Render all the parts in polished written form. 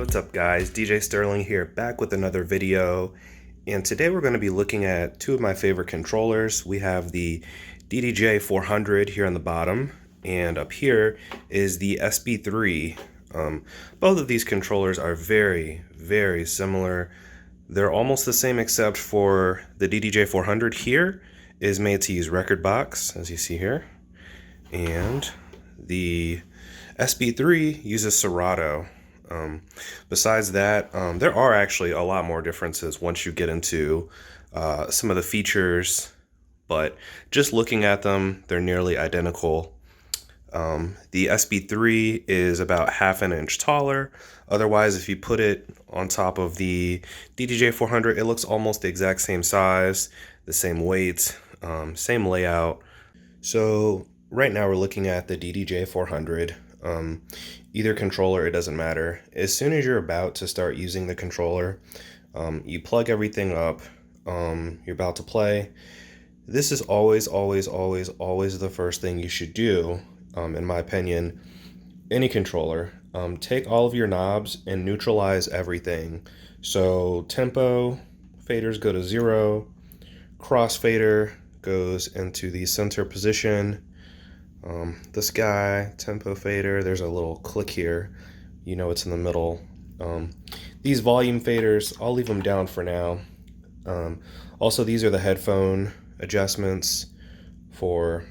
What's up guys, DJ Sterling here, back with another video, and today we're going to be looking at two of my favorite controllers. We have the DDJ-400 here on the bottom, and up here is the SB3. Both of these controllers are very, very similar. They're almost the same except for the DDJ-400 here is made to use record box, as you see here, and the SB3 uses Serato. Besides that, there are actually a lot more differences once you get into some of the features, but just looking at them, they're nearly identical. The SB3 is about half an inch taller. Otherwise, if you put it on top of the DDJ-400, it looks almost the exact same size, the same weight, same layout. So right now we're looking at the DDJ-400. Either controller, it doesn't matter. As soon as you're about to start using the controller, you plug everything up, you're about to play. This is always the first thing you should do, in my opinion. Any controller, take all of your knobs and neutralize everything. So tempo faders go to 0, crossfader goes into the center position. This guy, tempo fader, there's a little click here, you know it's in the middle. These volume faders, I'll leave them down for now. Also, these are the headphone adjustments for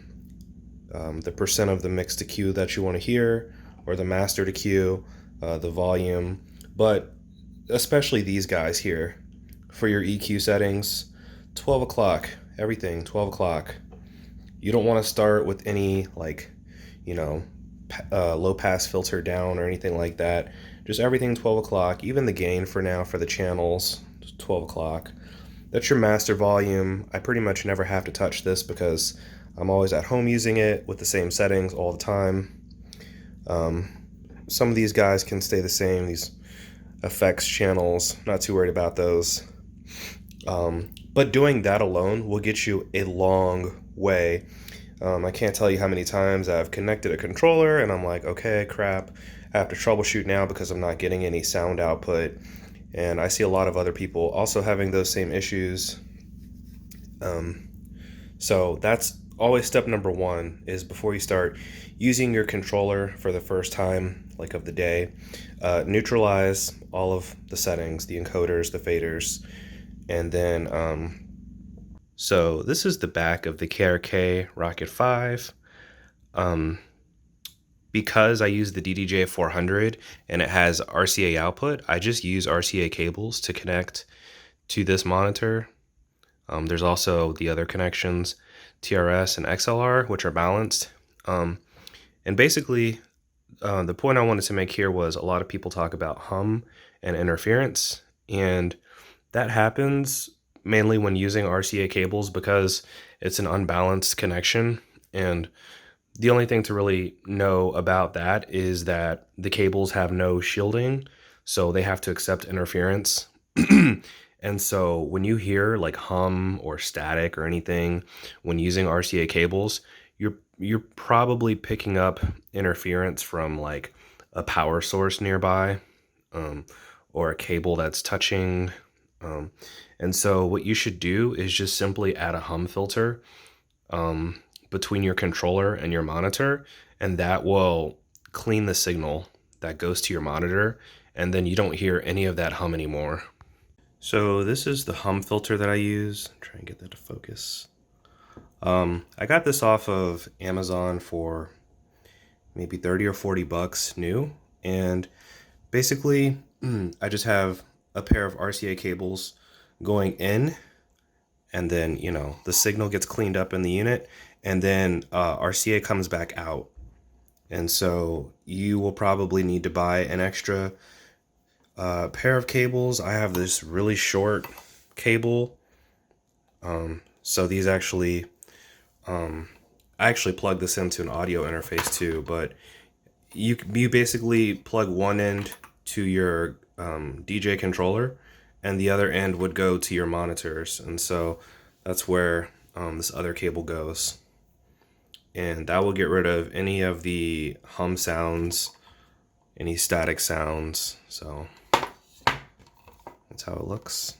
the percent of the mix to cue that you want to hear, or the master to cue, the volume, but especially these guys here for your EQ settings. 12 o'clock, everything 12 o'clock. You don't want to start with any, like, you know, low pass filter down or anything like that. Just everything 12 o'clock. Even the gain for now for the channels, 12 o'clock. That's your master volume. I pretty much never have to touch this because I'm always at home using it with the same settings all the time. Some of these guys can stay the same, these effects channels, not too worried about those. But doing that alone will get you a long way. I can't tell you how many times I've connected a controller and I'm like, okay, crap, I have to troubleshoot now because I'm not getting any sound output. And I see a lot of other people also having those same issues. So that's always step number one, is before you start using your controller for the first time, like of the day, neutralize all of the settings, the encoders, the faders, and then so this is the back of the KRK Rocket 5. Because I use the DDJ-400 and it has RCA output, I just use RCA cables to connect to this monitor. There's also the other connections, TRS and XLR, which are balanced. And basically, the point I wanted to make here was a lot of people talk about hum and interference, and that happens mainly when using RCA cables because it's an unbalanced connection. And the only thing to really know about that is that the cables have no shielding, so they have to accept interference. And so when you hear like hum or static or anything when using RCA cables, you're probably picking up interference from like a power source nearby, or a cable that's touching. And so what you should do is just simply add a hum filter between your controller and your monitor, and that will clean the signal that goes to your monitor, and then you don't hear any of that hum anymore. So this is the hum filter that I use. Try and get that to focus. I got this off of Amazon for maybe 30 or 40 bucks new, and basically I just have a pair of RCA cables going in, and then, you know, the signal gets cleaned up in the unit, and then RCA comes back out. And so you will probably need to buy an extra pair of cables. I have this really short cable. So these actually, I actually plug this into an audio interface too, but you basically plug one end to your DJ controller, and the other end would go to your monitors. And so that's where this other cable goes. And that will get rid of any of the hum sounds, any static sounds. So That's how it looks.